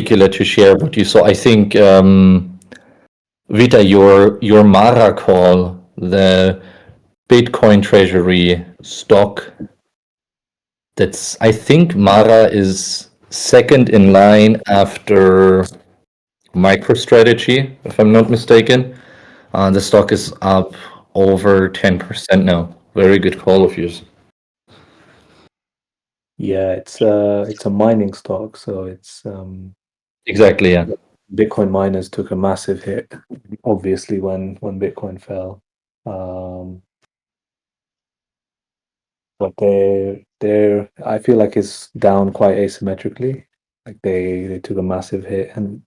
particular to share what you saw. I think Vita, your Mara call, the Bitcoin Treasury stock. I think Mara is second in line after MicroStrategy, if I'm not mistaken. The stock is up over 10% now. Very good call of yours. Yeah, it's a mining stock, so it's Exactly, yeah. Bitcoin miners took a massive hit, obviously, when Bitcoin fell. But they're I feel like it's down quite asymmetrically. Like they took a massive hit, and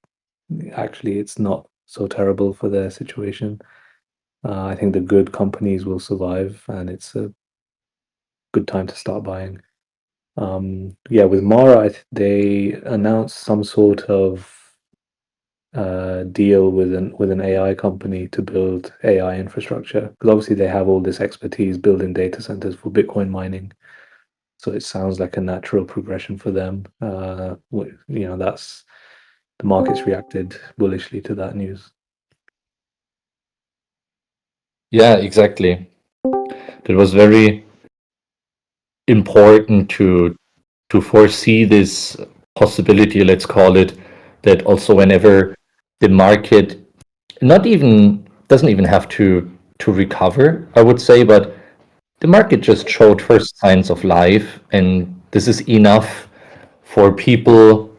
actually it's not so terrible for their situation. I think the good companies will survive, and it's a good time to start buying. Yeah, with Mara, they announced some sort of deal with an AI company to build AI infrastructure, because obviously they have all this expertise building data centers for Bitcoin mining. So it sounds like a natural progression for them. That's the market's reacted bullishly to that news. Yeah, exactly. It was very important to foresee this possibility, let's call it, that also whenever the market not even doesn't even have to recover, I would say, but the market just showed first signs of life, and this is enough for people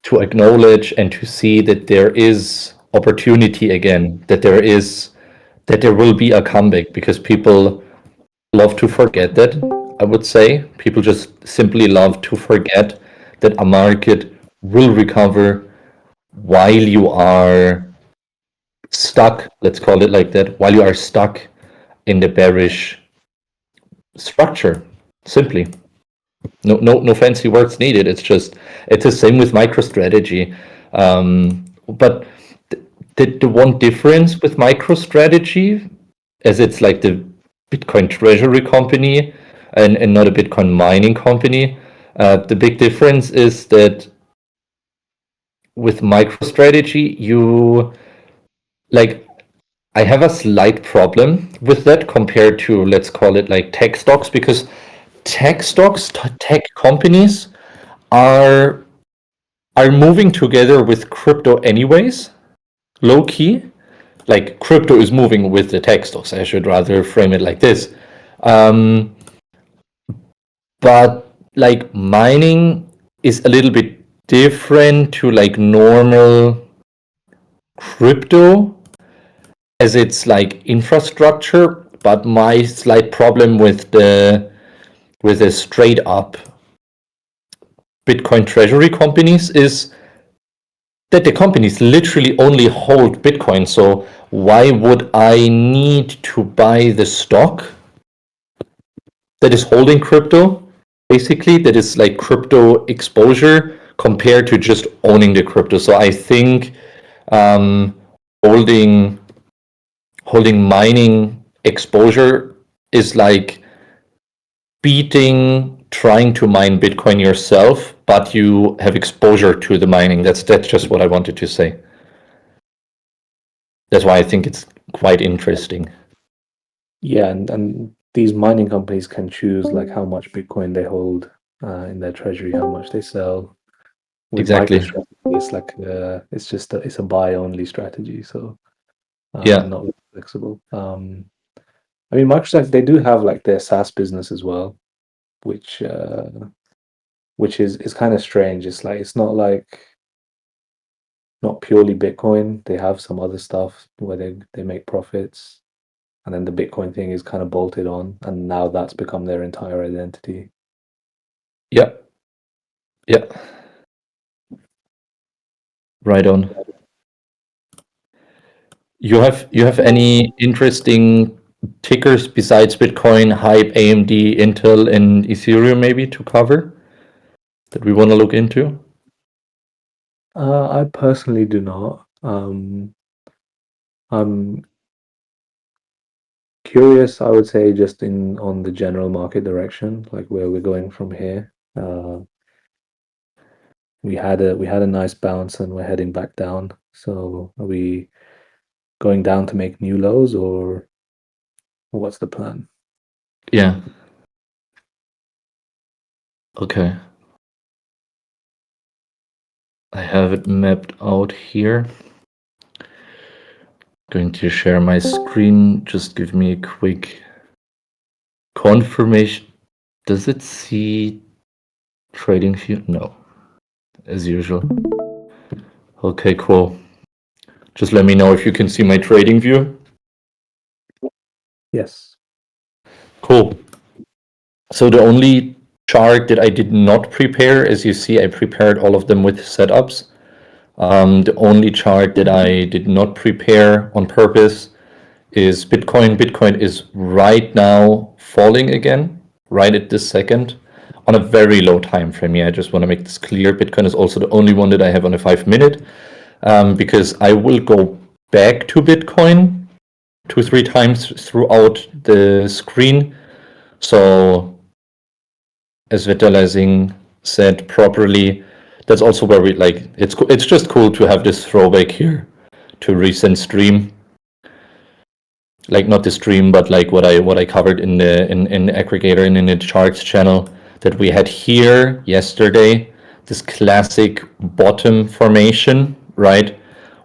to acknowledge and to see that there is opportunity again, that there will be a comeback, because people love to forget that, I would say. People just simply love to forget that a market will recover while you are stuck, let's call it like that, while you are stuck in the bearish structure, simply. No fancy words needed. It's the same with MicroStrategy. But the one difference with MicroStrategy, as it's like the Bitcoin treasury company and not a Bitcoin mining company, the big difference is that with MicroStrategy, like I have a slight problem with that compared to, let's call it like tech stocks, because tech companies are moving together with crypto anyways, low key. Like crypto is moving with the tech stocks. I should rather frame it like this. But like mining is a little bit different to like normal crypto, as it's like infrastructure. But my slight problem with the straight up Bitcoin treasury companies is that the companies literally only hold Bitcoin. So why would I need to buy the stock that is holding crypto? Basically, that is like crypto exposure compared to just owning the crypto. So I think holding mining exposure is like beating trying to mine Bitcoin yourself, but you have exposure to the mining. That's just what I wanted to say. That's why I think it's quite interesting. Yeah, and these mining companies can choose like how much Bitcoin they hold in their treasury, how much they sell. With Exactly. MicroStrategy, it's like it's a buy only strategy, so Yeah. not really flexible. I mean, MicroStrategy, they do have like their SaaS business as well, which is kind of strange. It's like it's not purely Bitcoin. They have some other stuff where they make profits, and then the Bitcoin thing is kind of bolted on, and now that's become their entire identity. Yeah. Yeah. Right on. You have any interesting tickers besides Bitcoin, Hype, AMD, Intel, and Ethereum maybe to cover that we want to look into? I personally do not. I'm curious, I would say, just in on the general market direction, like where we're going from here. we had a nice bounce and we're heading back down. So are we going down to make new lows, or what's the plan? Yeah. Okay. I have it mapped out here. Going to share my screen. Just give me a quick confirmation. Does it see trading view? No, as usual. Okay, cool. Just let me know if you can see my trading view. Yes. Cool. So the only chart that I did not prepare, as you see, I prepared all of them with setups. The only chart that I did not prepare on purpose is Bitcoin. Bitcoin is right now falling again, right at this second, on a very low time frame. Yeah, I just want to make this clear. Bitcoin is also the only one that I have on a 5-minute, because I will go back to Bitcoin 2-3 times throughout the screen. So as Vitalizing said properly, that's also where we like it's just cool to have this throwback here to recent stream. Like not the stream, but like what I covered in the aggregator and in the charts channel that we had here yesterday, this classic bottom formation, right?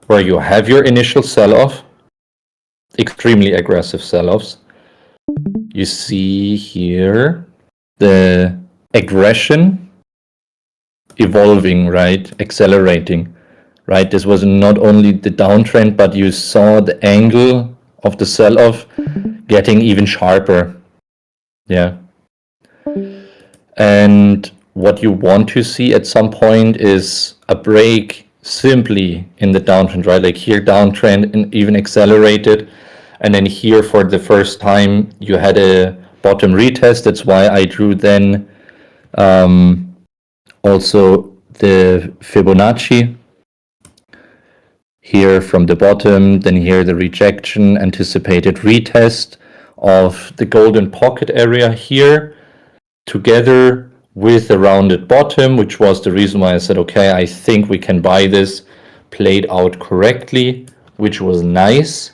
Where you have your initial sell-off, extremely aggressive sell-offs. You see here the aggression evolving, right? Accelerating, right? This was not only the downtrend, but you saw the angle of the sell-off getting even sharper. Yeah. And what you want to see at some point is a break simply in the downtrend, right? Like here downtrend and even accelerated. And then here for the first time, you had a bottom retest. That's why I drew then also the Fibonacci here from the bottom, then here the rejection, anticipated retest of the golden pocket area here, together with the rounded bottom, which was the reason why I said, okay, I think we can buy this, played out correctly, which was nice.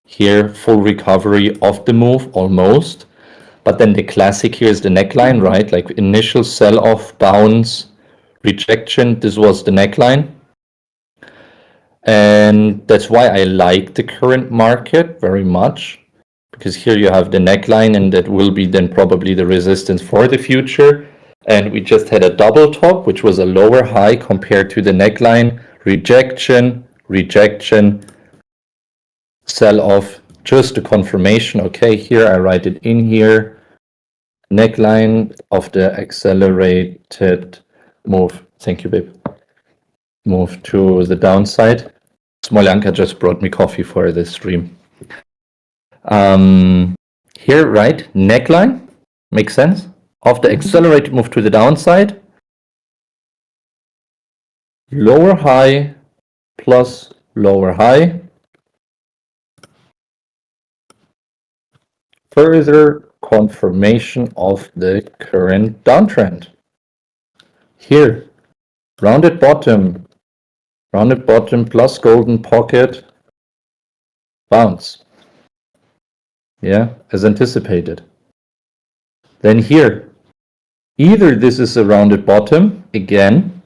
Here, full recovery of the move, almost. But then the classic here is the neckline, right? Like initial sell-off, bounce, rejection. This was the neckline. And that's why I like the current market very much, because here you have the neckline, and that will be then probably the resistance for the future. And we just had a double top, which was a lower high compared to the neckline, rejection, rejection, sell off, just a confirmation. Okay, here I write it in here, neckline of the accelerated move. Thank you, babe. Move to the downside. Smolyanka just brought me coffee for this stream. Here, right, neckline, makes sense. Of the accelerated move to the downside, lower high plus lower high. Further confirmation of the current downtrend. Here, rounded bottom plus golden pocket, bounce. Yeah, as anticipated. Then here, either this is a rounded bottom, again,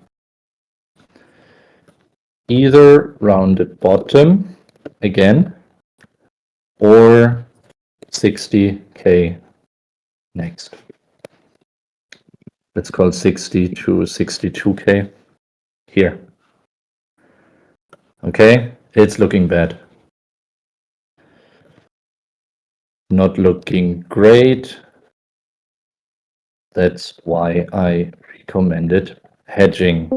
either rounded bottom, again, or 60K next. Let's call 60 to 62K here. Okay, it's looking bad. Not looking great. That's why I recommended hedging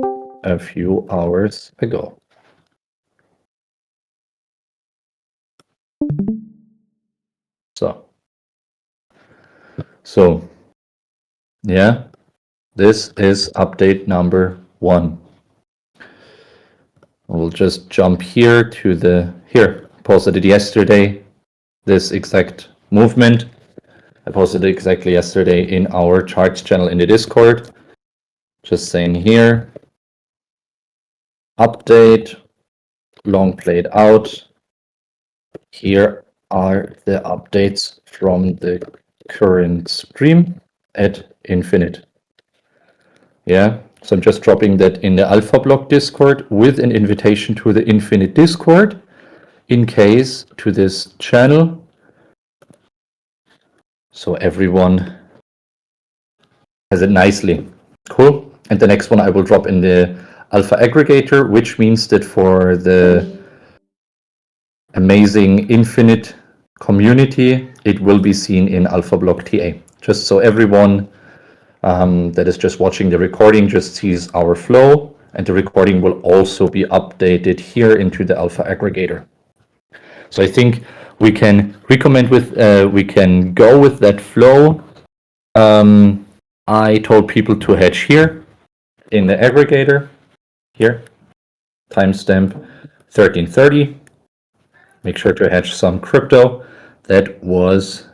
a few hours ago. So yeah, this is update number 1. We'll just jump here to the, here, posted it yesterday, this exact movement. I posted it exactly yesterday in our charts channel in the Discord. Just saying here, update, long played out. Here are the updates from the current stream at Infinite. Yeah, so I'm just dropping that in the AlphaBlock Discord with an invitation to the Infinite Discord in case to this channel. So everyone has it nicely. Cool. And the next one I will drop in the Alpha Aggregator, which means that for the amazing Infinite community, it will be seen in AlphaBlock TA. Just so everyone that is just watching the recording just sees our flow, and the recording will also be updated here into the Alpha Aggregator. So I think we can we can go with that flow. I told people to hedge here in the aggregator, here, timestamp 1330. Make sure to hedge some crypto. That was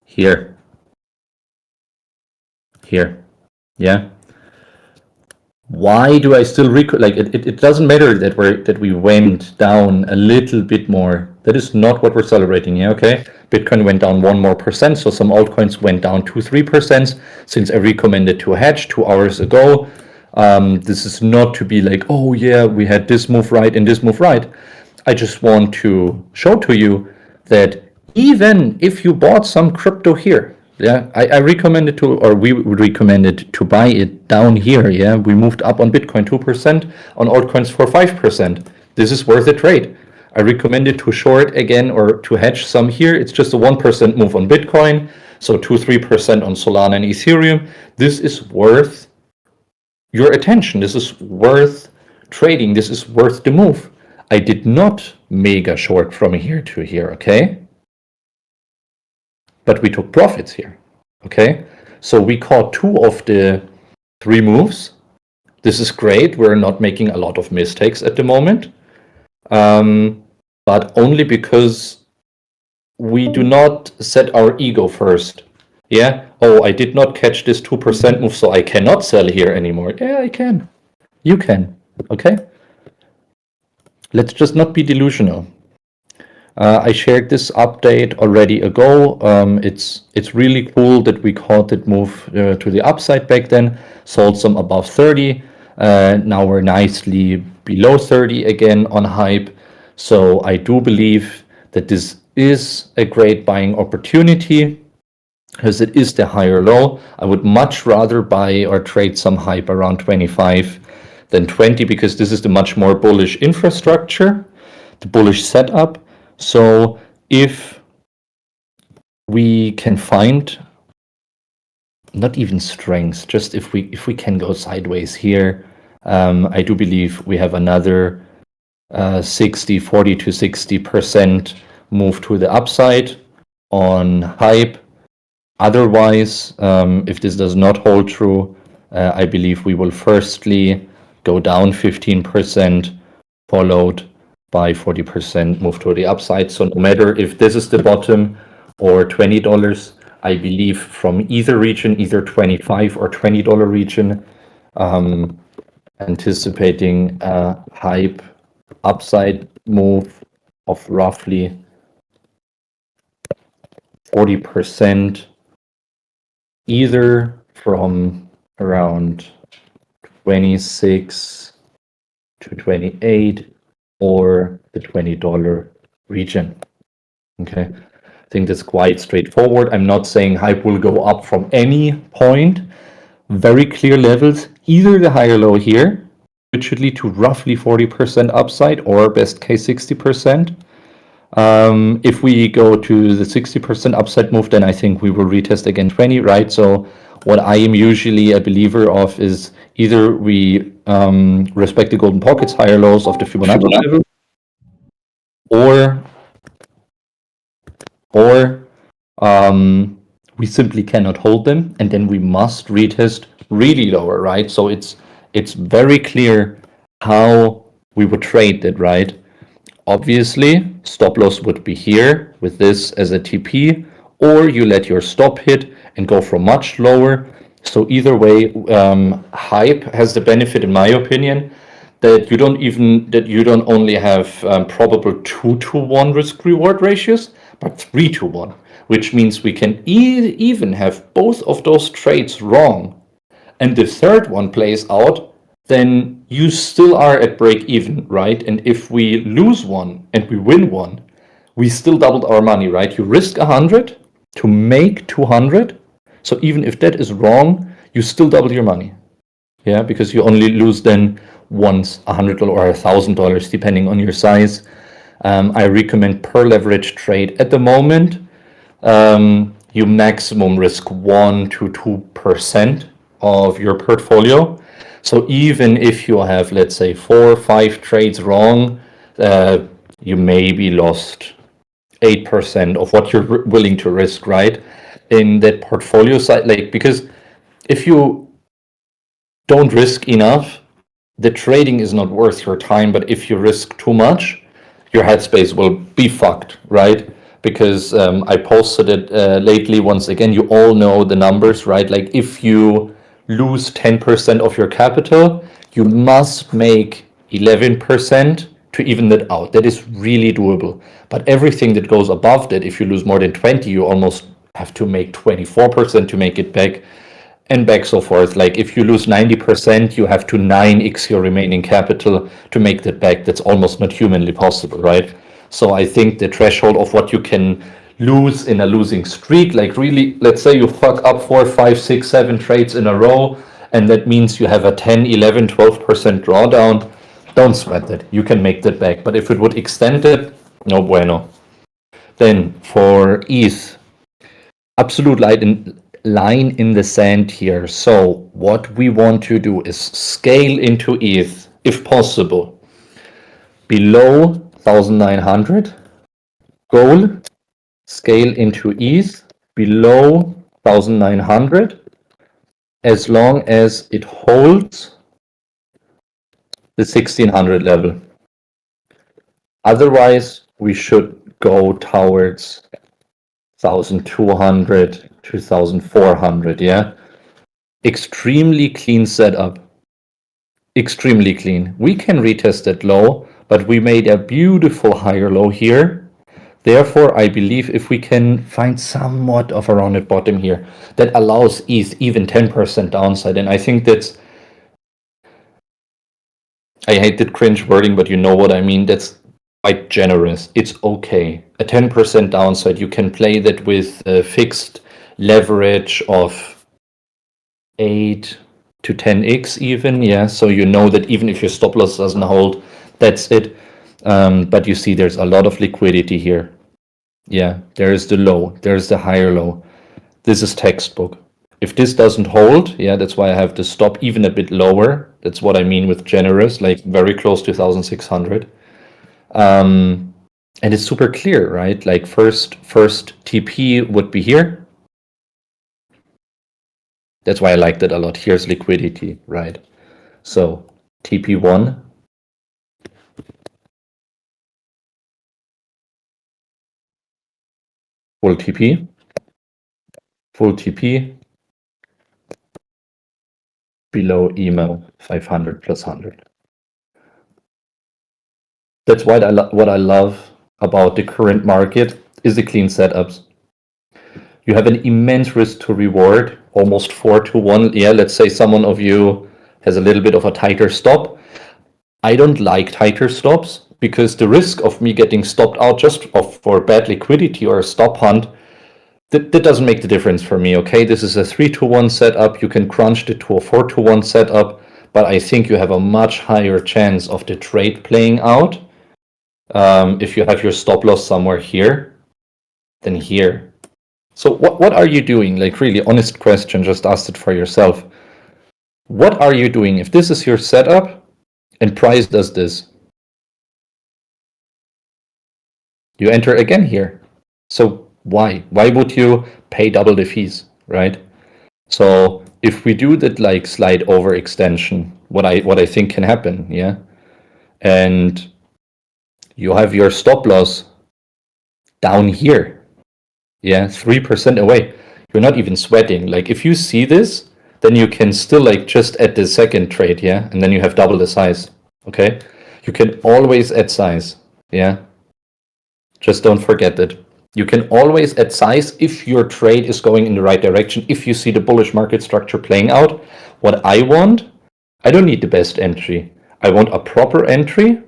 here. Here. Yeah. Why do I still like it doesn't matter that we went down a little bit more. That is not what we're celebrating here, okay? Bitcoin went down 1 more percent, so some altcoins went down 2-3% since I recommended to hedge 2 hours ago. This is not to be like, oh yeah, we had this move right and this move right. I just want to show to you that even if you bought some crypto here, yeah, I recommended to, or we recommended to buy it down here. Yeah, we moved up on Bitcoin 2%, on altcoins for 5%. This is worth a trade. I recommended to short again or to hedge some here. It's just a 1% move on Bitcoin, so 2-3% on Solana and Ethereum. This is worth your attention. This is worth trading. This is worth the move. I did not mega short from here to here, okay? But we took profits here, okay? So we caught 2 of the 3 moves. This is great. We're not making a lot of mistakes at the moment, but only because we do not set our ego first. Yeah, oh, I did not catch this 2% move, so I cannot sell here anymore. Yeah, I can. You can, okay? Let's just not be delusional. I shared this update already ago. It's really cool that we caught that move to the upside back then, sold some above 30. Now we're nicely below 30 again on hype. So I do believe that this is a great buying opportunity because it is the higher low. I would much rather buy or trade some hype around 25 than 20 because this is the much more bullish infrastructure, the bullish setup. So if we can find not even strengths, just if we can go sideways here, I do believe we have another 40 to 60% move to the upside on hype. Otherwise, if this does not hold true, I believe we will firstly go down 15%, followed by 40% move to the upside. So no matter if this is the bottom or $20, I believe from either region, either $25 or $20 region, anticipating a hype upside move of roughly 40%, either from around 26 to 28 or the $20 region. Okay, I think that's quite straightforward. I'm not saying hype will go up from any point. Very clear levels, either the higher low here, which should lead to roughly 40% upside, or best case 60%. If we go to the 60% upside move, then I think we will retest again 20, right? So what I am usually a believer of is either we respect the golden pockets, higher lows of the Fibonacci level, or we simply cannot hold them, and then we must retest really lower, right? So it's very clear how we would trade that, right? Obviously, stop loss would be here with this as a TP, or you let your stop hit and go from much lower. So either way, hype has the benefit, in my opinion, that you don't only have probable 2-to-1 risk reward ratios, but 3-to-1, which means we can even have both of those trades wrong, and the third one plays out, then you still are at break even, right? And if we lose one and we win one, we still doubled our money, right? You risk 100 to make 200. So even if that is wrong, you still double your money. Yeah, because you only lose then once $100 or $1,000, depending on your size. I recommend per leverage trade at the moment. You maximum risk 1 to 2% of your portfolio. So even if you have, let's say, 4 or 5 trades wrong, you maybe lost 8% of what you're willing to risk, right? In that portfolio side, like, because if you don't risk enough, the trading is not worth your time. But if you risk too much, your headspace will be fucked, right? Because I posted it lately. Once again, you all know the numbers, right? Like if you lose 10% of your capital, you must make 11% to even that out. That is really doable. But everything that goes above that, if you lose more than 20, you almost have to make 24% to make it back, and back so forth. Like if you lose 90%, you have to 9x your remaining capital to make that back. That's almost not humanly possible, right? So I think the threshold of what you can lose in a losing streak, like really, let's say you fuck up 4, 5, 6, 7 trades in a row, and that means you have a 10, 11, 12% drawdown. Don't sweat it. You can make that back. But if it would extend it, no bueno. Then for ETH, absolute line in the sand here. So what we want to do is scale into ETH, if possible, below 1,900. Goal, scale into ETH below 1,900, as long as it holds the 1,600 level. Otherwise, we should go towards 1,200 to 1,400, yeah? Extremely clean setup. Extremely clean. We can retest it low, but we made a beautiful higher low here. Therefore, I believe if we can find somewhat of a rounded bottom here, that allows ETH even 10% downside. And I think that's, I hate that cringe wording, but you know what I mean. That's quite generous. It's okay. A 10% downside, you can play that with a fixed leverage of 8 to 10x even, yeah. So you know that even if your stop loss doesn't hold, that's it. But you see there's a lot of liquidity here. Yeah, there's the low, there's the higher low. This is textbook. If this doesn't hold, yeah, that's why I have to stop even a bit lower. That's what I mean with generous, like very close to 1,600. And it's super clear, right? Like first TP would be here. That's why I liked it a lot. Here's liquidity, right? So TP1. Full TP. Full TP. Below email 500 plus 100. That's what I love about the current market is the clean setups. You have an immense risk to reward, almost 4-to-1. Yeah, let's say someone of you has a little bit of a tighter stop. I don't like tighter stops because the risk of me getting stopped out just for bad liquidity or a stop hunt, that doesn't make the difference for me, okay? This is a 3-to-1 setup. You can crunch it to a 4-to-1 setup, but I think you have a much higher chance of the trade playing out if you have your stop loss somewhere here than here. So what are you doing? Like really honest question, just ask it for yourself. What are you doing if this is your setup and price does this? You enter again here. So why? Why would you pay double the fees, right? So if we do that like slide overextension, what I think can happen, yeah, and you have your stop loss down here, yeah, 3% away. You're not even sweating. Like if you see this, then you can still like just at the second trade, yeah, and then you have double the size. Okay, you can always add size. Yeah, just don't forget that. You can always add size if your trade is going in the right direction, if you see the bullish market structure playing out. What I want, I don't need the best entry. I want a proper entry.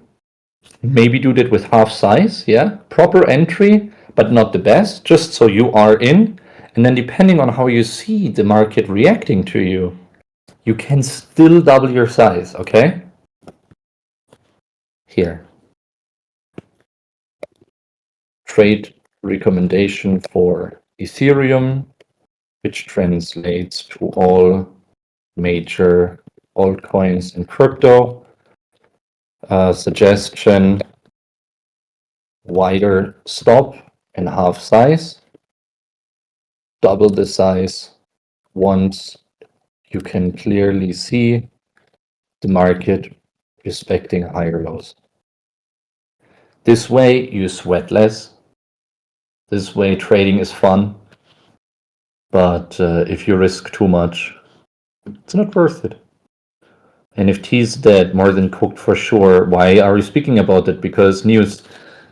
Maybe do that with half size, yeah? Proper entry, but not the best, just so you are in. And then depending on how you see the market reacting to you, you can still double your size, okay? Here. Trade recommendation for Ethereum, which translates to all major altcoins in crypto. Suggestion, wider stop and half size. Double the size once you can clearly see the market respecting higher lows. This way you sweat less. This way trading is fun. But if you risk too much, it's not worth it. NFT is dead, more than cooked for sure. Why are we speaking about it? Because news,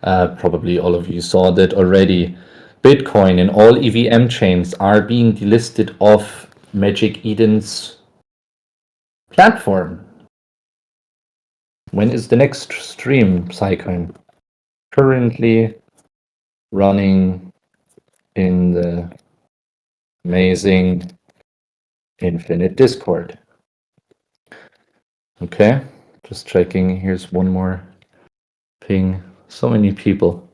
probably all of you saw that already. Bitcoin and all EVM chains are being delisted off Magic Eden's platform. When is the next stream, Psycoin? Currently running in the amazing Infinite Discord. Okay, just checking. Here's one more ping. So many people.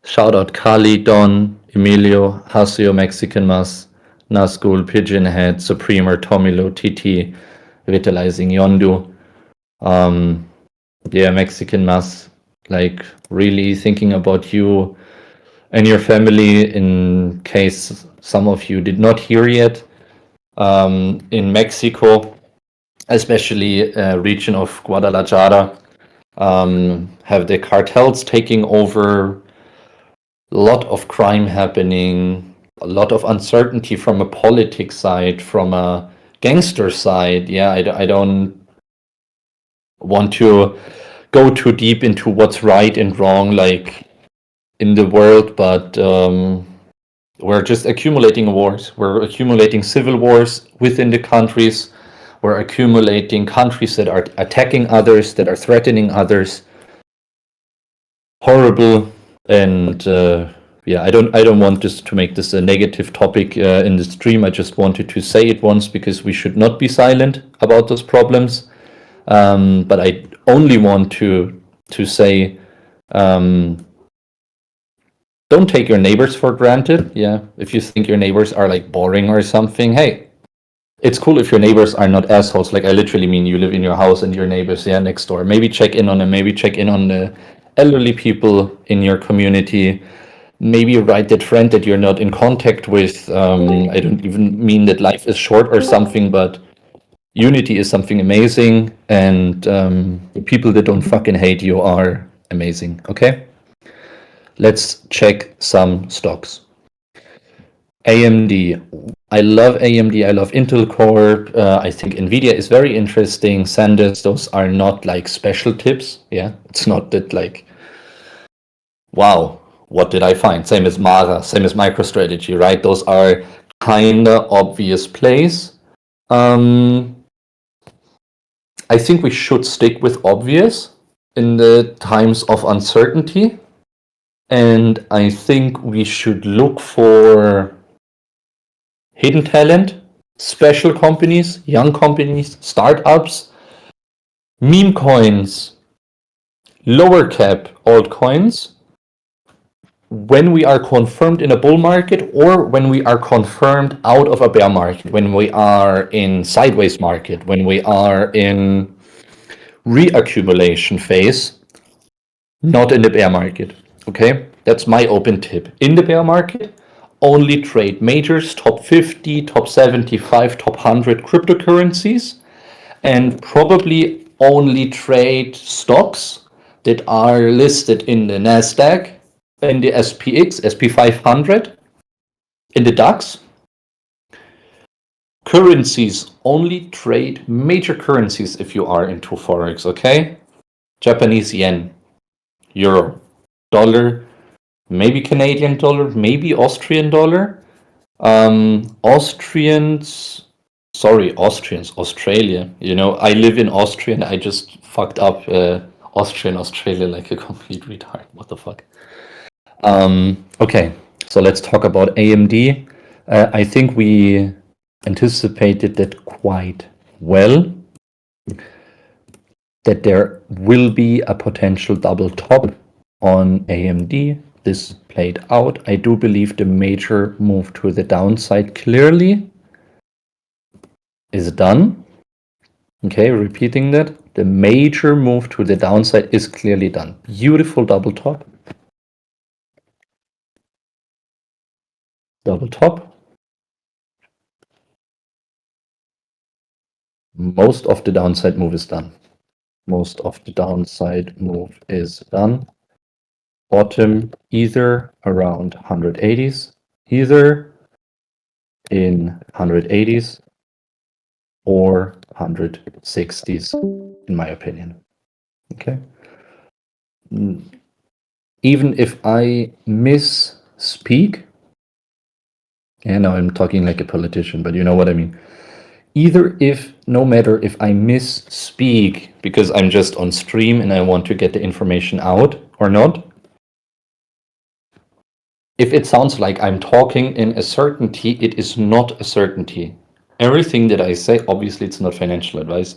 Shout out Kali, Don, Emilio, Hasio, Mexican Mas, Nazgul, Pigeonhead, Supremer, Tomilo, TT, Vitalizing Yondu. Yeah, Mexican Mas, like really thinking about you and your family in case some of you did not hear yet. In Mexico, especially region of Guadalajara, have the cartels taking over, a lot of crime happening, a lot of uncertainty from a politics side, from a gangster side. Yeah, I don't want to go too deep into what's right and wrong, like in the world, but we're just accumulating wars. We're accumulating civil wars within the countries. We're accumulating countries that are attacking others, that are threatening others. Horrible. And yeah, I don't want this to make this a negative topic in the stream. I just wanted to say it once because we should not be silent about those problems. But I only want to say, don't take your neighbors for granted. Yeah, if you think your neighbors are like boring or something, hey, it's cool if your neighbors are not assholes. Like I literally mean you live in your house and your neighbors, yeah, next door. Maybe check in on them. Maybe check in on the elderly people in your community. Maybe write that friend that you're not in contact with. I don't even mean that life is short or something, but unity is something amazing, and the people that don't fucking hate you are amazing. Okay, let's check some stocks. AMD. I love AMD. I love Intel Core. I think Nvidia is very interesting. SanDisk. Those are not like special tips. Yeah, it's not that like, wow, what did I find? Same as Mara, same as MicroStrategy, right? Those are kinda obvious plays. I think we should stick with obvious in the times of uncertainty. And I think we should look for hidden talent, special companies, young companies, startups, meme coins, lower cap altcoins, when we are confirmed in a bull market or when we are confirmed out of a bear market, when we are in sideways market, when we are in reaccumulation phase, not in the bear market. Okay, that's my open tip. In the bear market, only trade majors, top 50, top 75, top 100 cryptocurrencies, and probably only trade stocks that are listed in the Nasdaq, in the SPX, SP500, in the DAX. Currencies, only trade major currencies if you are into Forex, okay? Japanese yen, euro, dollar, maybe Canadian dollar, maybe Austrian dollar. Austrians, Australia. You know, I live in Austria and I just fucked up Australia like a complete retard. What the fuck? Okay, so let's talk about AMD. I think we anticipated that quite well, that there will be a potential double top on AMD. This played out. I do believe the major move to the downside clearly is done. Okay, repeating that. The major move to the downside is clearly done. Beautiful double top. Double top. Most of the downside move is done. Most of the downside move is done. Bottom either around 180s, either in 180s or 160s, in my opinion. Okay. Even if I misspeak, and now I'm talking like a politician, but you know what I mean. No matter if I misspeak because I'm just on stream and I want to get the information out or not, if it sounds like I'm talking in a certainty, it is not a certainty. Everything that I say, obviously it's not financial advice.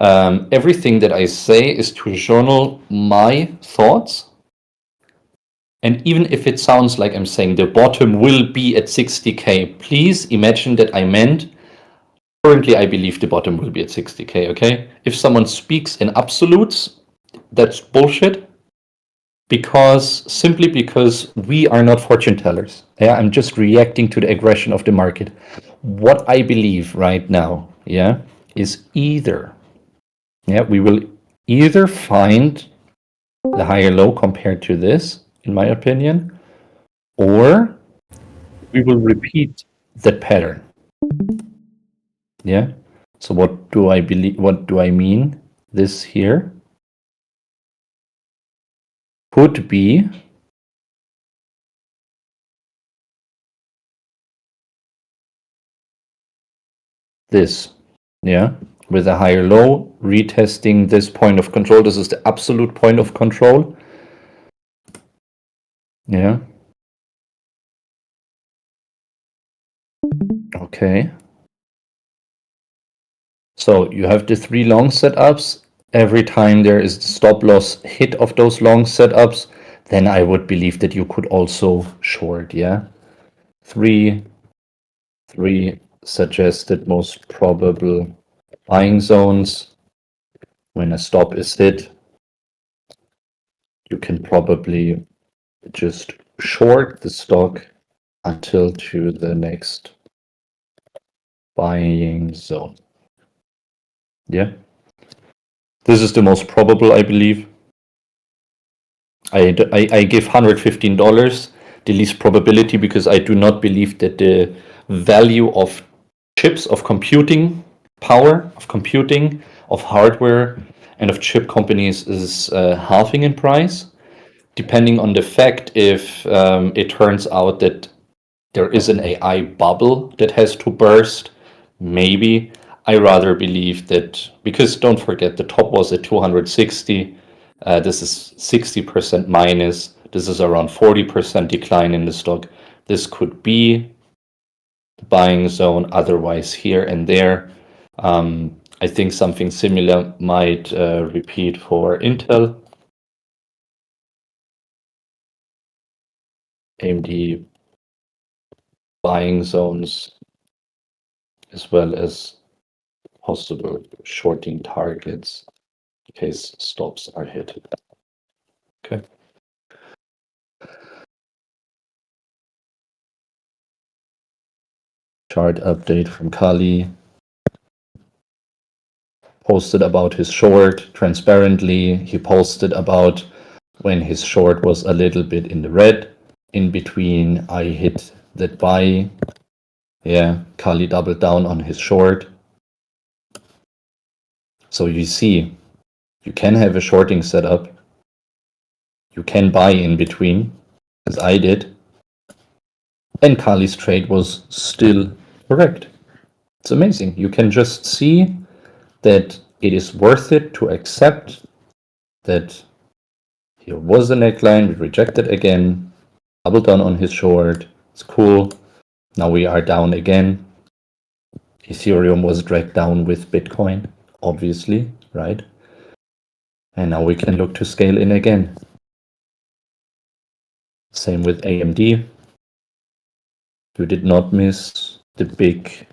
Everything that I say is to journal my thoughts. And even if it sounds like I'm saying the bottom will be at 60K, please imagine that I meant currently I believe the bottom will be at 60K, okay? If someone speaks in absolutes, that's bullshit. Simply because we are not fortune tellers. Yeah, I'm just reacting to the aggression of the market. What I believe right now, yeah, is we will either find the higher low compared to this, in my opinion, or we will repeat that pattern. Yeah. So what do I believe? What do I mean? This here could be this. Yeah. With a higher low, retesting this point of control. This is the absolute point of control. Yeah. Okay. So you have the 3 long setups. Every time there is the stop loss hit of those long setups, then I would believe that you could also short, yeah? 3 suggested most probable buying zones. When a stop is hit, you can probably just short the stock until to the next buying zone. Yeah. This is the most probable, I believe. I give $115 the least probability because I do not believe that the value of chips, of computing power, of computing, of hardware, and of chip companies is halving in price. Depending on the fact if it turns out that there is an AI bubble that has to burst, maybe. I rather believe that, because don't forget, the top was at 260. This is 60% minus. This is around 40% decline in the stock. This could be the buying zone, otherwise here and there. I think something similar might repeat for Intel. AMD buying zones, as well as possible shorting targets in case stops are hit. Okay. Chart update from Kali. Posted about his short transparently. He posted about when his short was a little bit in the red. In between, I hit that buy. Yeah, Kali doubled down on his short. So you see, You can have a shorting setup. You can buy in between, as I did. And Kali's trade was still correct. It's amazing. You can just see that it is worth it to accept that here was a neckline, we rejected again, double down on his short. It's cool. Now we are down again. Ethereum was dragged down with Bitcoin, obviously, right? And now we can look to scale in again. Same with AMD. You did not miss the big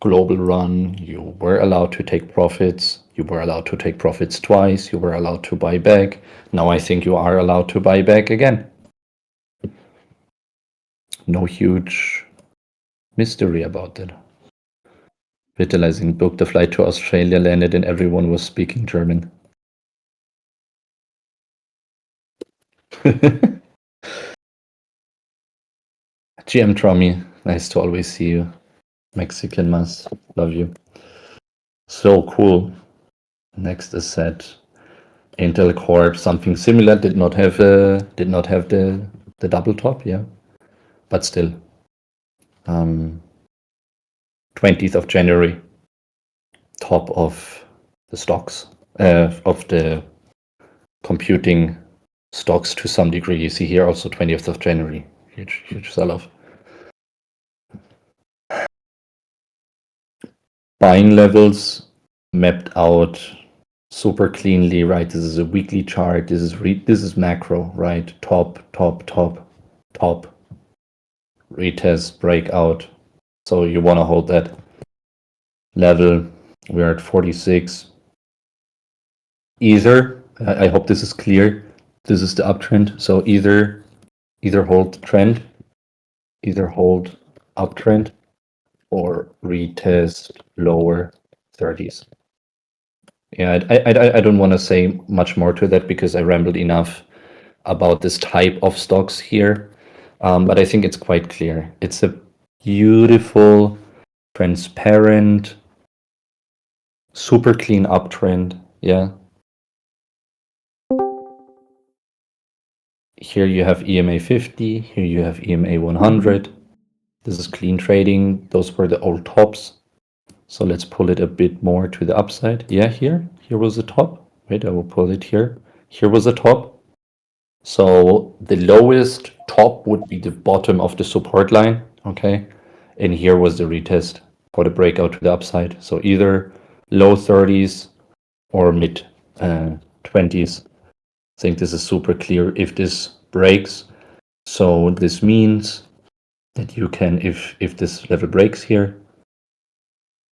global run. You were allowed to take profits. You were allowed to take profits twice. You were allowed to buy back. Now I think you are allowed to buy back again. No huge mystery about that. Vitalizing booked a flight to Australia, landed, and everyone was speaking German. GM Trommy, nice to always see you. Mexican Mas, love you. So cool. Next is set. Intel Core, something similar. Did not have the double top, yeah, but still. 20th of January, top of the stocks, of the computing stocks to some degree. You see here also 20th of January, huge sell-off. Buying levels mapped out super cleanly, right? This is a weekly chart. This is macro, right? Top, retest, breakout. So you want to hold that level. We're at 46. Either, I hope this is clear. This is the uptrend. So either hold trend, either hold uptrend, or retest lower 30s. Yeah, I don't want to say much more to that because I rambled enough about this type of stocks here. But I think it's quite clear. It's a beautiful, transparent, super clean uptrend. Yeah. Here you have EMA 50. Here you have EMA 100. This is clean trading. Those were the old tops. So let's pull it a bit more to the upside. Yeah, here was the top. Wait, I will pull it here. Here was the top. So the lowest top would be the bottom of the support line, okay? And here was the retest for the breakout to the upside. So either low 30s or mid 20s. I think this is super clear if this breaks. So this means that you can, if this level breaks here,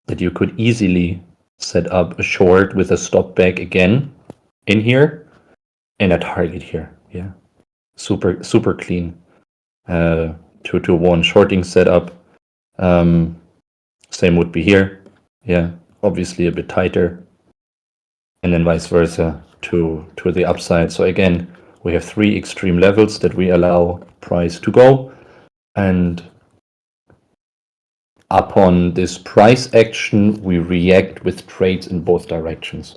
that you could easily set up a short with a stop back again in here and a target here. Yeah, super clean. 2-1 shorting setup. Same would be here. Yeah, obviously a bit tighter, and then vice versa to the upside. So again, we have 3 extreme levels that we allow price to go, and upon this price action, we react with trades in both directions.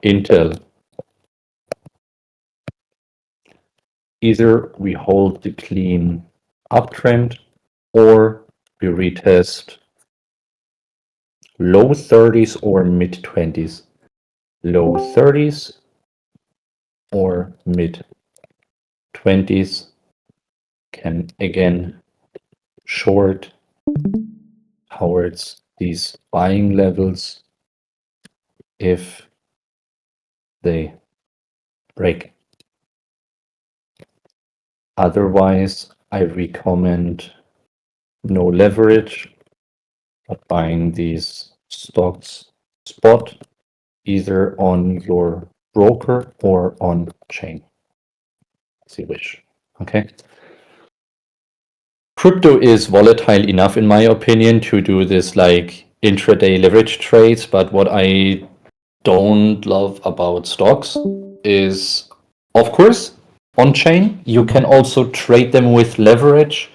Intel. Either we hold the clean uptrend or we retest low 30s or mid 20s. Low 30s or mid 20s can again short towards these buying levels if they break. Otherwise, I recommend no leverage, but buying these stocks spot either on your broker or on chain, as you wish. Okay. Crypto is volatile enough, in my opinion, to do this like intraday leverage trades. But what I don't love about stocks is, of course, on chain, you can also trade them with leverage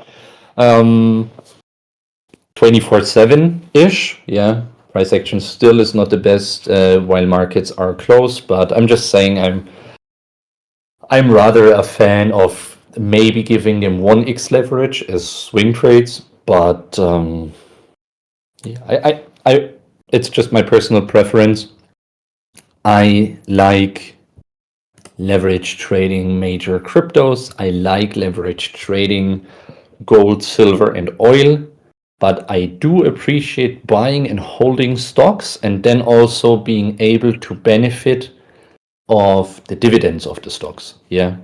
24/7 ish. Yeah, Price action still is not the best while markets are close, but I'm just saying I'm rather a fan of maybe giving them 1x leverage as swing trades, but yeah, it's just my personal preference. I like leverage trading major cryptos. I like leverage trading gold, silver, and oil. But I do appreciate buying and holding stocks and then also being able to benefit of the dividends of the stocks. Yeah.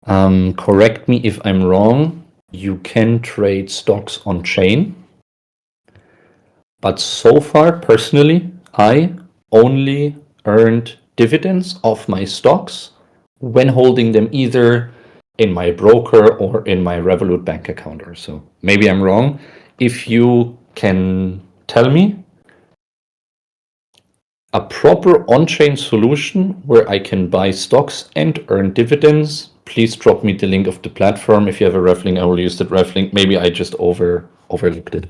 Correct me if I'm wrong. You can trade stocks on chain. But so far, personally, I only earned dividends of my stocks when holding them either in my broker or in my Revolut bank account or so. Maybe I'm wrong. If you can tell me a proper on-chain solution where I can buy stocks and earn dividends, please drop me the link of the platform. If you have a ref link, I will use that ref link. Maybe I just overlooked it.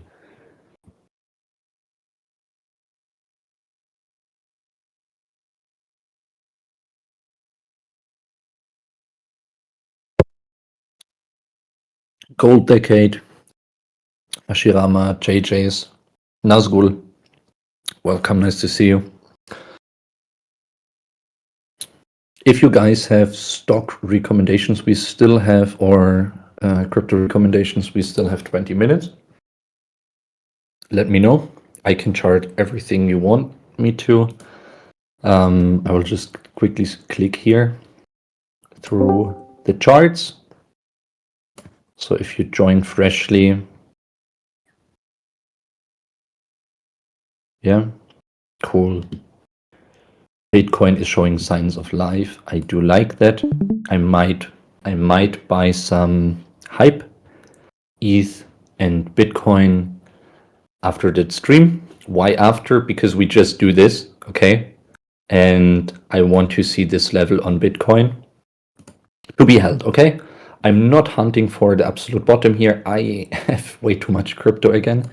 Gold Decade, Ashirama, JJ's, Nazgul. Welcome, nice to see you. If you guys have stock recommendations, we still have, or crypto recommendations, we still have 20 minutes. Let me know. I can chart everything you want me to. I will just quickly click here through the charts. So if you join freshly, yeah, cool. Bitcoin is showing signs of life. I do like that. I might buy some hype, ETH, and Bitcoin after that stream. Why after? Because we just do this, okay? And I want to see this level on Bitcoin to be held, okay? I'm not hunting for the absolute bottom here. I have way too much crypto again.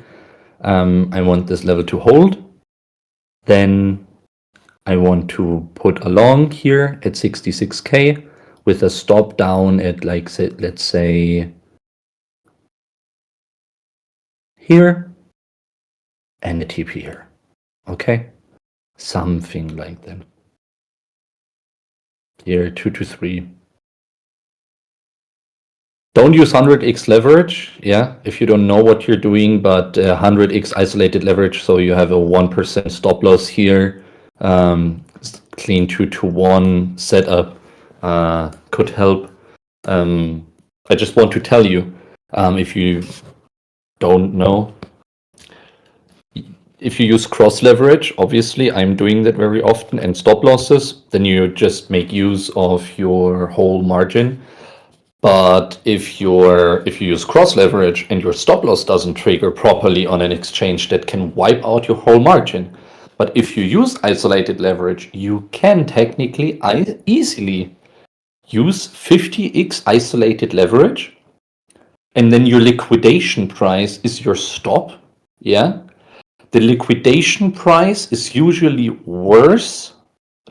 I want this level to hold. Then I want to put a long here at 66K with a stop down at, like, let's say here and a TP here. Okay? Something like that. Here, 2 to 3. Don't use 100x leverage, yeah, if you don't know what you're doing, but 100x isolated leverage, so you have a 1% stop loss here. Clean 2 to 1 setup could help. I just want to tell you, if you don't know, if you use cross leverage, obviously I'm doing that very often, and stop losses, then you just make use of your whole margin. But if you use cross leverage and your stop loss doesn't trigger properly on an exchange, that can wipe out your whole margin. But if you use isolated leverage, you can technically easily use 50x isolated leverage, and then your liquidation price is your stop. Yeah, the liquidation price is usually worse.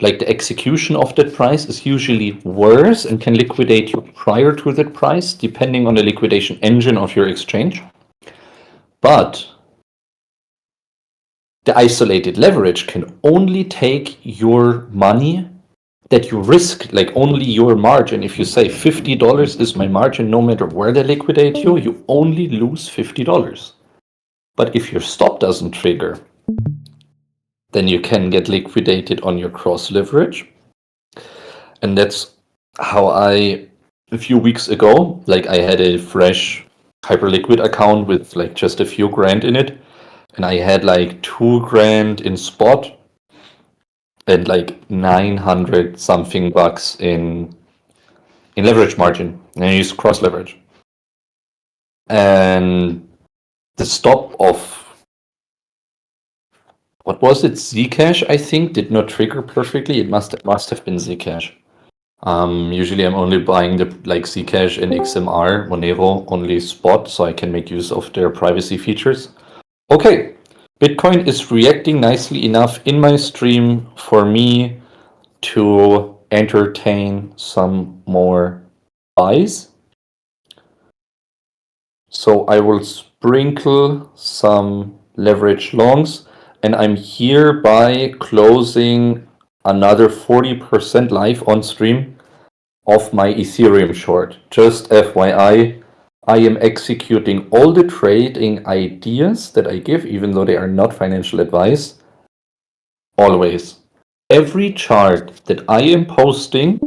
Like the execution of that price is usually worse and can liquidate you prior to that price, depending on the liquidation engine of your exchange. But the isolated leverage can only take your money that you risk, like only your margin. If you say $50 is my margin, no matter where they liquidate you, you only lose $50. But if your stop doesn't trigger, then you can get liquidated on your cross leverage. And that's how a few weeks ago, like I had a fresh Hyperliquid account with like just a few grand in it. And I had like 2 grand in spot and like 900 something bucks in leverage margin. And I used cross leverage. And the stop of, what was it, Zcash, I think, did not trigger perfectly. It must have been Zcash. Usually I'm only buying the like Zcash and XMR, Monero, only spot, so I can make use of their privacy features. Okay, Bitcoin is reacting nicely enough in my stream for me to entertain some more buys. So I will sprinkle some leverage longs, and I'm hereby closing another 40% live on stream of my Ethereum short. Just FYI, I am executing all the trading ideas that I give, even though they are not financial advice. Always. Every chart that I am posting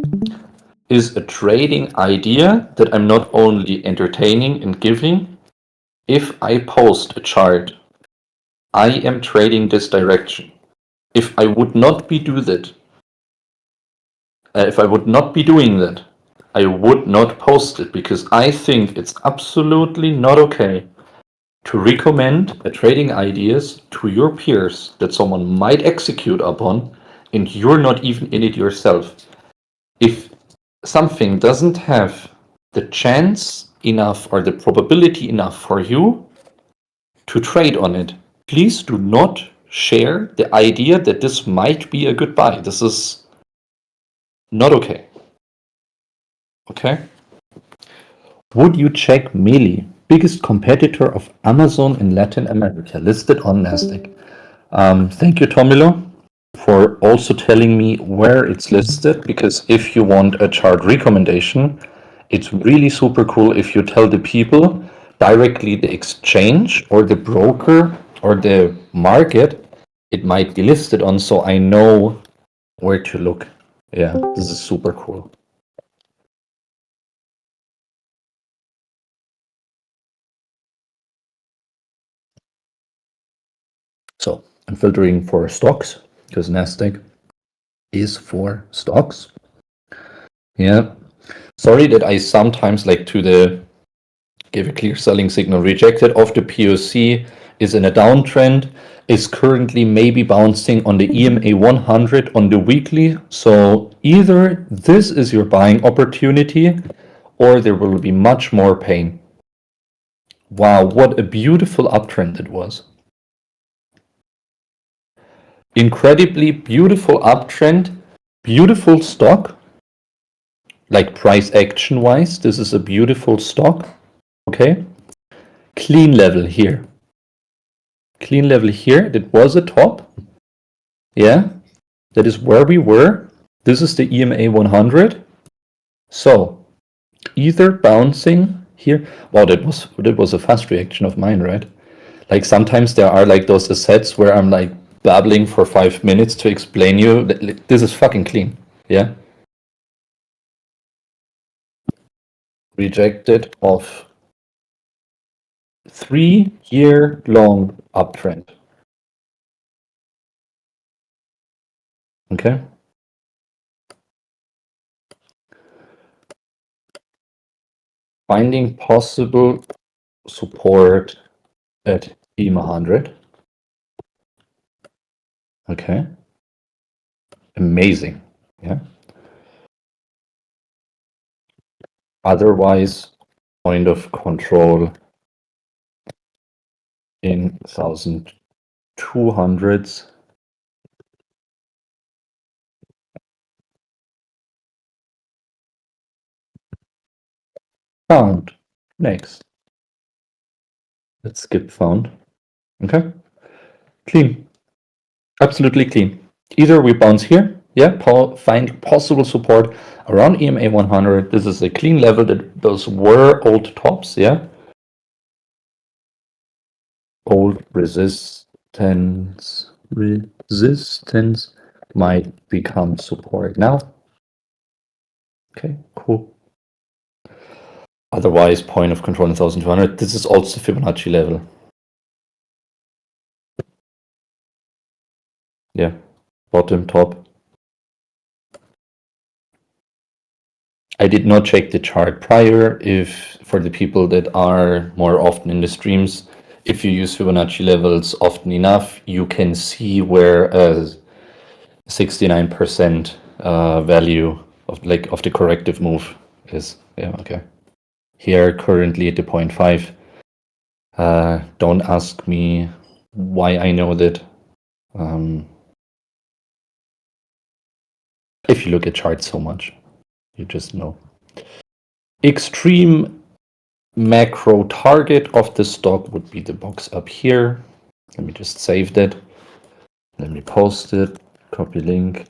is a trading idea that I'm not only entertaining and giving. If I post a chart, I am trading this direction. If I would not be doing that, I would not post it, because I think it's absolutely not okay to recommend trading ideas to your peers that someone might execute upon, and you're not even in it yourself. If something doesn't have the chance enough or the probability enough for you to trade on it, please do not share the idea that this might be a good buy. This is not okay. Okay? Would you check Meli, biggest competitor of Amazon in Latin America, listed on Nasdaq? Thank you, Tomilo, for also telling me where it's listed, because if you want a chart recommendation, it's really super cool if you tell the people directly the exchange or the broker or the market it might be listed on, so I know where to look. Yeah, this is super cool. So I'm filtering for stocks, because Nasdaq is for stocks. Yeah. Sorry that I sometimes like to give a clear selling signal. Rejected off the POC, is in a downtrend, is currently maybe bouncing on the EMA 100 on the weekly. So either this is your buying opportunity, or there will be much more pain. Wow, what a beautiful uptrend it was. Incredibly beautiful uptrend, beautiful stock. Like price action wise, this is a beautiful stock. Okay. Clean level here. Clean level here. That was a top. Yeah. That is where we were. This is the EMA 100. So either bouncing here. Wow, that was a fast reaction of mine, right? Like sometimes there are like those assets where I'm like babbling for 5 minutes to explain you that this is fucking clean. Yeah. Rejected off 3-year long uptrend. Okay. Finding possible support at EMA 100. Okay. Amazing. Yeah. Otherwise, point of control in 1200s. Found. Next. Let's skip found. Okay. Clean. Absolutely clean. Either we bounce here, yeah, find possible support around EMA 100. This is a clean level. That those were old tops, yeah. Old resistance might become support now. Okay, cool. Otherwise, point of control in 1200. This is also Fibonacci level. Yeah, bottom, top. I did not check the chart prior. If for the people that are more often in the streams, if you use Fibonacci levels often enough, you can see where a 69% value of the corrective move is. Yeah, okay. Here currently at the 0.5. Don't ask me why I know that. If you look at charts so much, you just know. Extreme macro target of the stock would be the box up here. Let me just save that. Let me post it, copy link.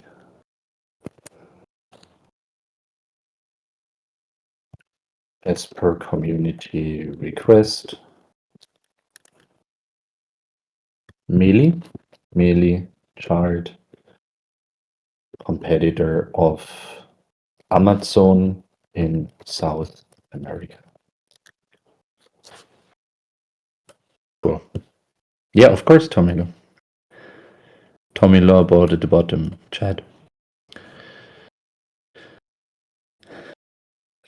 As per community request. Melee chart, competitor of Amazon in South America. Cool. Yeah, of course, Tommy. Tommy Law about at the bottom, chat.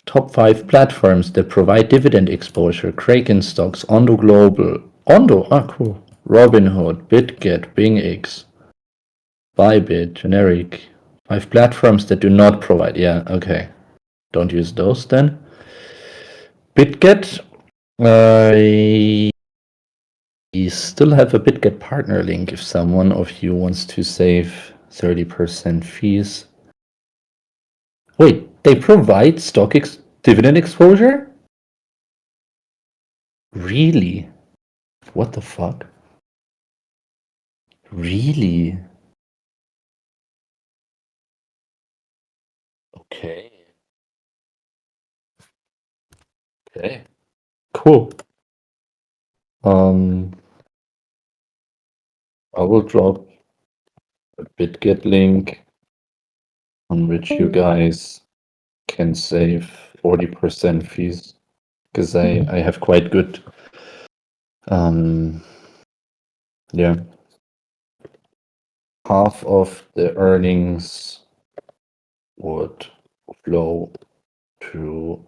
Top 5 platforms that provide dividend exposure. Kraken stocks, Ondo Global. Ondo, cool. Robinhood, BitGet, BingX, Bybit, generic. 5 platforms that do not provide. Yeah, okay. Don't use those then. BitGet, I still have a BitGet partner link if someone of you wants to save 30% fees. Wait, they provide stock dividend exposure? Really? What the fuck? Really? Okay. Okay. Cool. I will drop a BitGet link on which you guys can save 40% fees because I have quite good yeah, half of the earnings would flow to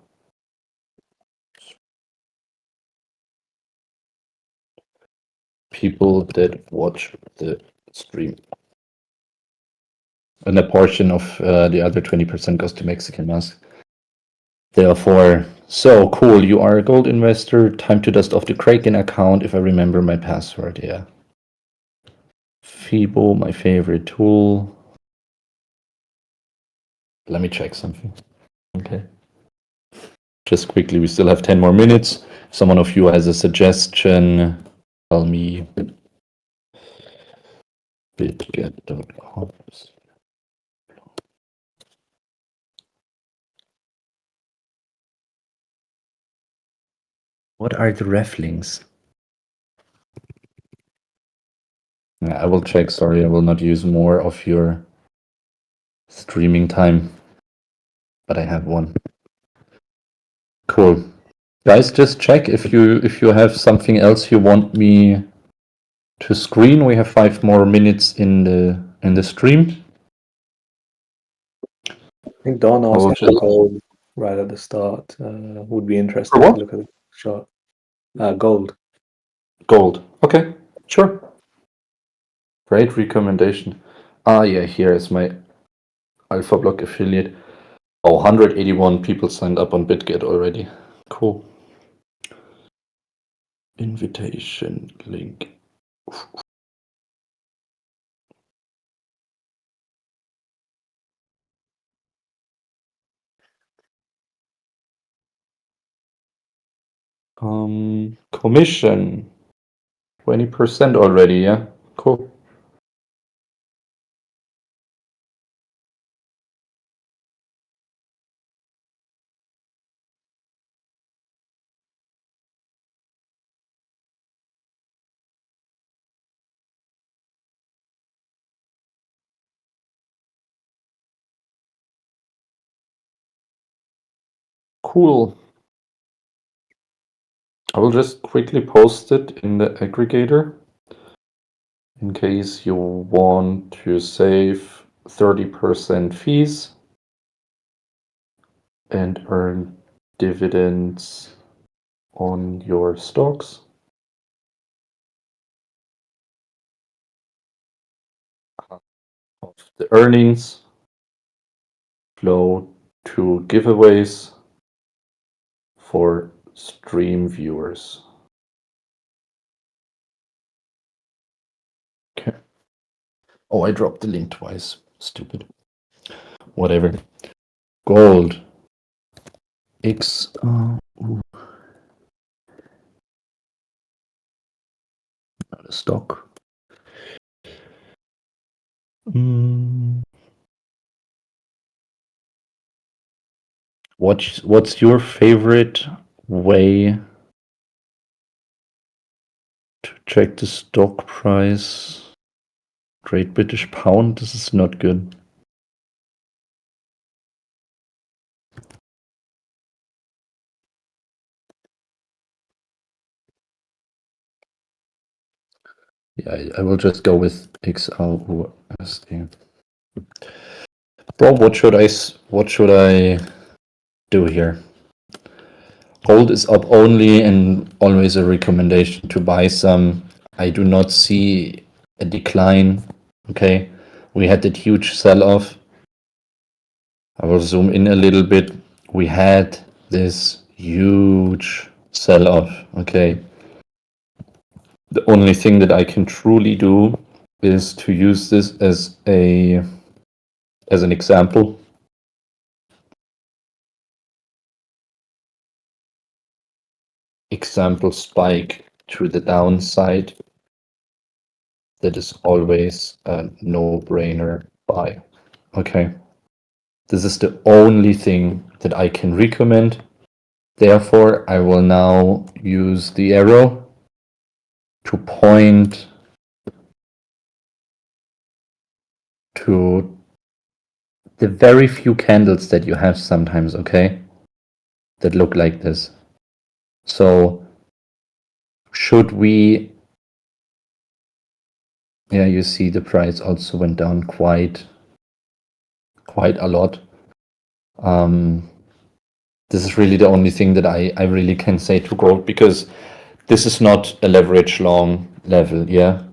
people that watch the stream. And a portion of the other 20% goes to Mexican Mask. Therefore, so cool, you are a gold investor. Time to dust off the Kraken account if I remember my password, yeah. Fibo, my favorite tool. Let me check something. Okay. Just quickly, we still have 10 more minutes. If someone of you has a suggestion, tell me. Bitget.com. What are the ref links? I will check. Sorry, I will not use more of your streaming time, but I have one. Cool. Guys, just check if you have something else you want me to screen. We have 5 more minutes in the stream. I think Don will asked for just- gold right at the start. Would be For interesting what? to look at the chart. Gold. Gold. Okay, sure. Great recommendation. Yeah, here is my AlphaBlock affiliate. Oh, 181 people signed up on BitGet already. Cool. Invitation link. Commission 20% already, yeah? Cool. Cool. I will just quickly post it in the aggregator in case you want to save 30% fees and earn dividends on your stocks. Of the earnings flow to giveaways for stream viewers. Okay. Oh, I dropped the link twice. Stupid. Whatever. Gold. X. Not a stock. What's your favorite way to check the stock price? Great British Pound. This is not good. Yeah, I will just go with XLUSD. Bro, what should I do here? Gold is up only and always a recommendation to buy some. I do not see a decline. Okay, we had that huge sell-off. I will zoom in a little bit. We had this huge sell-off. Okay, the only thing that I can truly do is to use this as an example. Example spike to the downside. That is always a no-brainer buy. Okay. This is the only thing that I can recommend. Therefore, I will now use the arrow to point to the very few candles that you have sometimes, okay? That look like this. So, should we... Yeah, you see the price also went down quite a lot. This is really the only thing that I really can say to gold, because this is not a leverage long level, yeah?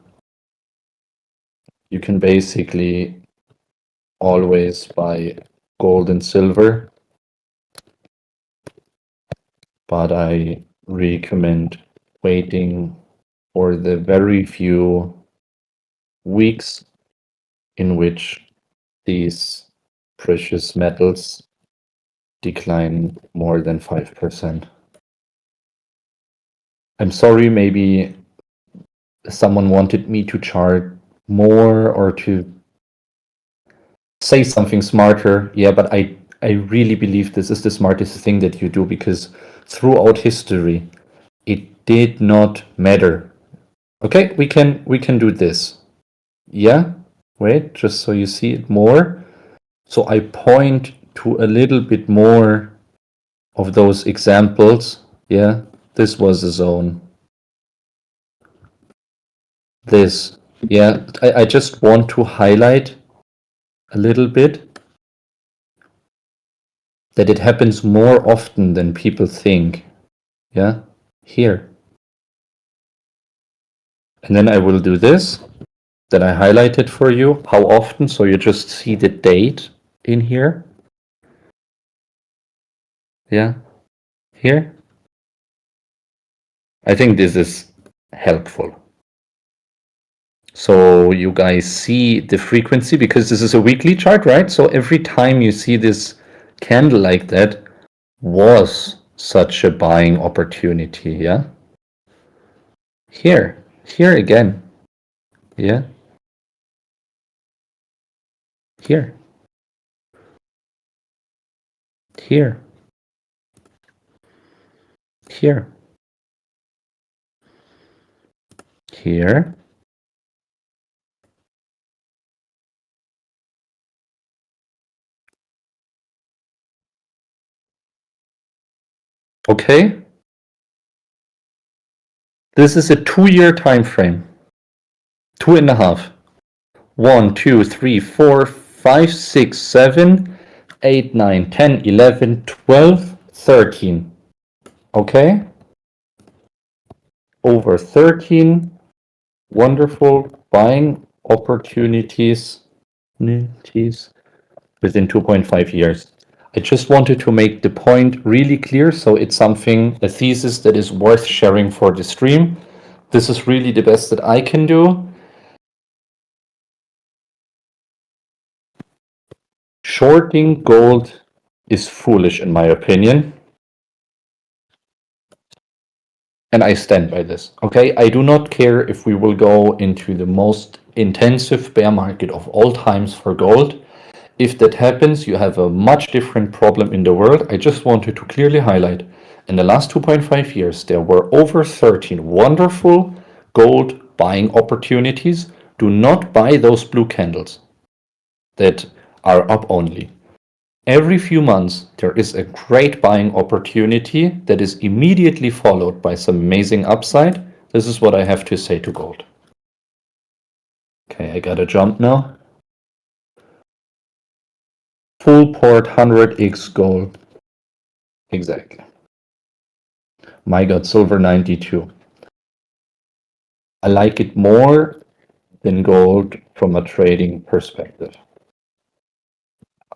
You can basically always buy gold and silver, but I recommend waiting for the very few weeks in which these precious metals decline more than 5%. I'm sorry, maybe someone wanted me to chart more or to say something smarter. Yeah, but I really believe this is the smartest thing that you do, because throughout history, it did not matter. Okay, we can do this. Yeah, wait, just so you see it more. So I point to a little bit more of those examples. Yeah, this was a zone. This, yeah, I just want to highlight a little bit that it happens more often than people think. Yeah, here. And then I will do this, that I highlighted for you, how often, so you just see the date in here. Yeah, here. I think this is helpful. So you guys see the frequency, because this is a weekly chart, right? So every time you see this candle like that was such a buying opportunity, yeah? Here again, yeah? Here, here, here, here. Okay? This is a 2-year time frame. 2.5. 1, 2, 3, 4, 5, 6, 7, 8, 9, 10, 11, 12, 13. Okay? Over 13 wonderful buying opportunities within 2.5 years. I just wanted to make the point really clear, so it's something, a thesis that is worth sharing for the stream. This is really the best that I can do. shorting gold is foolish in my opinion. And I stand by this, okay? I do not care if we will go into the most intensive bear market of all times for gold. If that happens, you have a much different problem in the world. I just wanted to clearly highlight, in the last 2.5 years, there were over 13 wonderful gold buying opportunities. Do not buy those blue candles that are up only. Every few months, there is a great buying opportunity that is immediately followed by some amazing upside. This is what I have to say to gold. Okay, I gotta jump now. Full port 100x gold. Exactly. My God, silver 92. I like it more than gold from a trading perspective.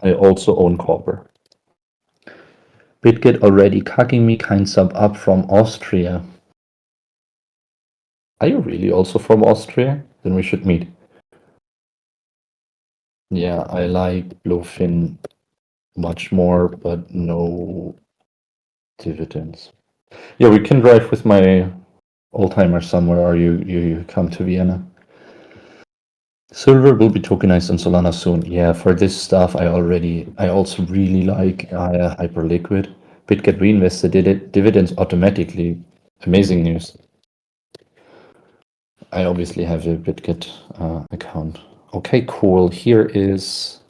I also own copper. Bitget already cucking me, kind sub up from Austria. Are you really also from Austria? Then we should meet. Yeah, I like Bluefin much more, but no dividends. Yeah, we can drive with my old-timer somewhere, or you come to Vienna. Silver will be tokenized on Solana soon. Yeah, for this stuff, I also really like Hyperliquid. Bitget reinvested dividends automatically. Amazing news. I obviously have a Bitget account. Okay, cool. Here is,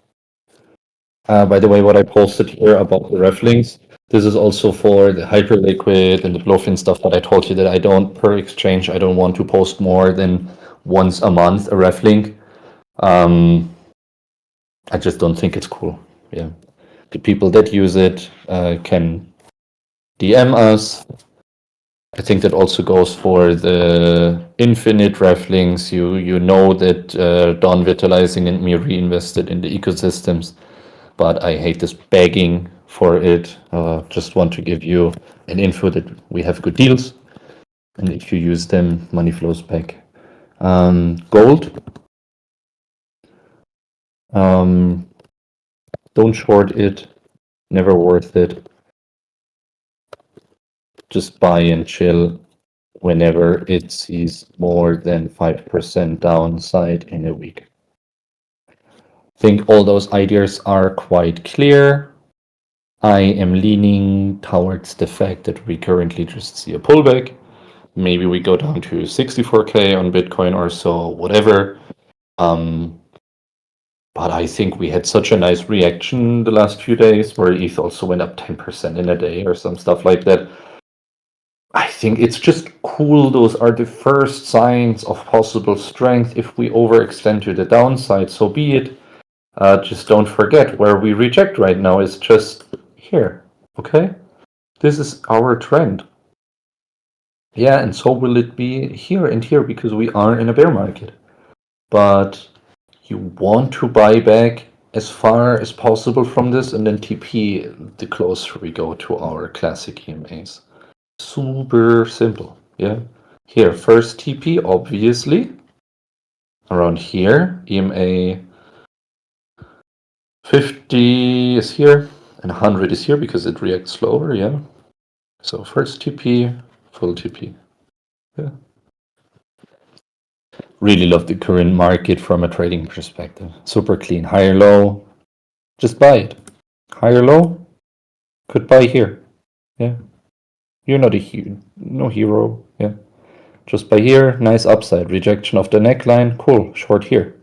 by the way, what I posted here about the ref links. This is also for the Hyperliquid and the Bluefin stuff that I told you that I don't, per exchange, I don't want to post more than once a month a ref link. I just don't think it's cool. Yeah, the people that use it can DM us. I think that also goes for the infinite ref links. You know that Don Vitalizing and me reinvested in the ecosystems, but I hate this begging for it. Just want to give you an info that we have good deals, and if you use them, money flows back. Gold. Don't short it. Never worth it. Just buy and chill whenever it sees more than 5% downside in a week. I think all those ideas are quite clear. I am leaning towards the fact that we currently just see a pullback. Maybe we go down to 64K on Bitcoin or so, whatever. But I think we had such a nice reaction the last few days where ETH also went up 10% in a day or some stuff like that. I think it's just cool. Those are the first signs of possible strength. If we overextend to the downside, so be it. Just don't forget where we reject right now is just here. Okay? This is our trend. Yeah, and so will it be here and here because we are in a bear market. But you want to buy back as far as possible from this and then TP the closer we go to our classic EMAs. Super simple. Yeah. Here, first TP, obviously. Around here, EMA 50 is here, and 100 is here because it reacts slower, yeah. So first TP, full TP. Yeah. Really love the current market from a trading perspective. Super clean. Higher low, just buy it. Higher low, could buy here. Yeah. You're not no hero. Yeah. Just buy here, nice upside. Rejection of the neckline, cool, short here.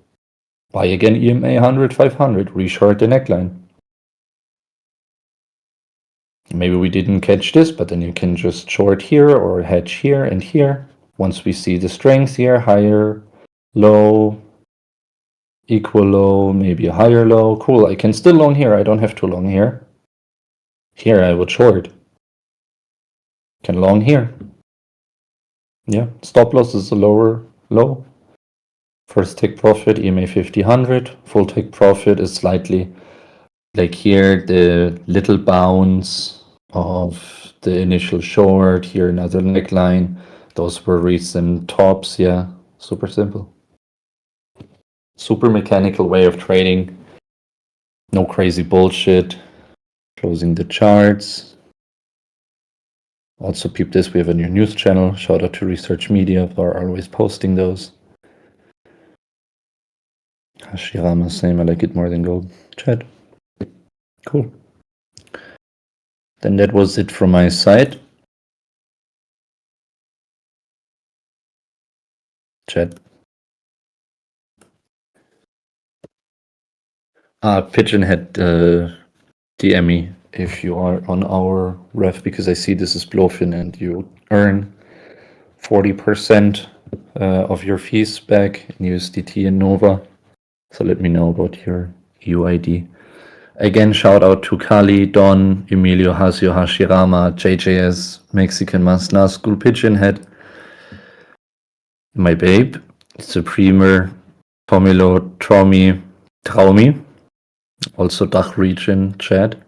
Buy again EMA 100, 500, reshort the neckline. Maybe we didn't catch this, but then you can just short here or hedge here and here. Once we see the strength here, higher, low, equal low, maybe a higher low. Cool, I can still long here. I don't have to long here. Here I would short. Can long here. Yeah, stop loss is a lower low. First take profit, EMA 50, 100. Full take profit is slightly like here, the little bounce of the initial short, here another neckline. Those were recent tops, yeah, super simple. Super mechanical way of trading. No crazy bullshit. Closing the charts. Also, peep this, we have a new news channel. Shout out to Research Media for always posting those. Hashirama, same, I like it more than gold. Chat. Cool. Then that was it from my side. Chat. Pigeon had DM me if you are on our ref, because I see this is Blowfin and you earn 40% of your fees back in USDT and Nova. So let me know about your UID. Again, shout out to Kali, Don, Emilio, Hasio, Hashirama, JJS, Mexican Masna, School Pigeon Head, my babe, Supremer, Tomilo, Traumi, also Dach region, Chad,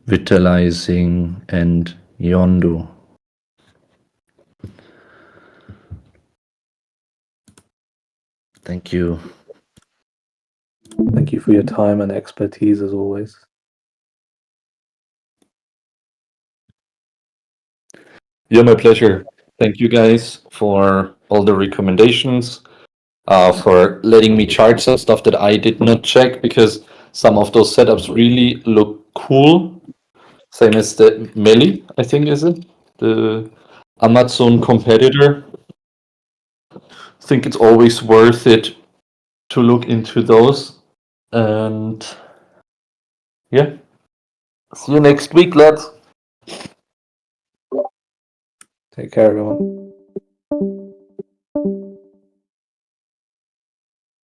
Vitalizing, and Yondu. Thank you. Thank you for your time and expertise as always. Yeah, my pleasure. Thank you guys for all the recommendations, for letting me charge some stuff that I did not check, because some of those setups really look cool. Same as the Meli, I think, is it? The Amazon competitor. I think it's always worth it to look into those. And yeah, see you next week, lads. Take care, everyone.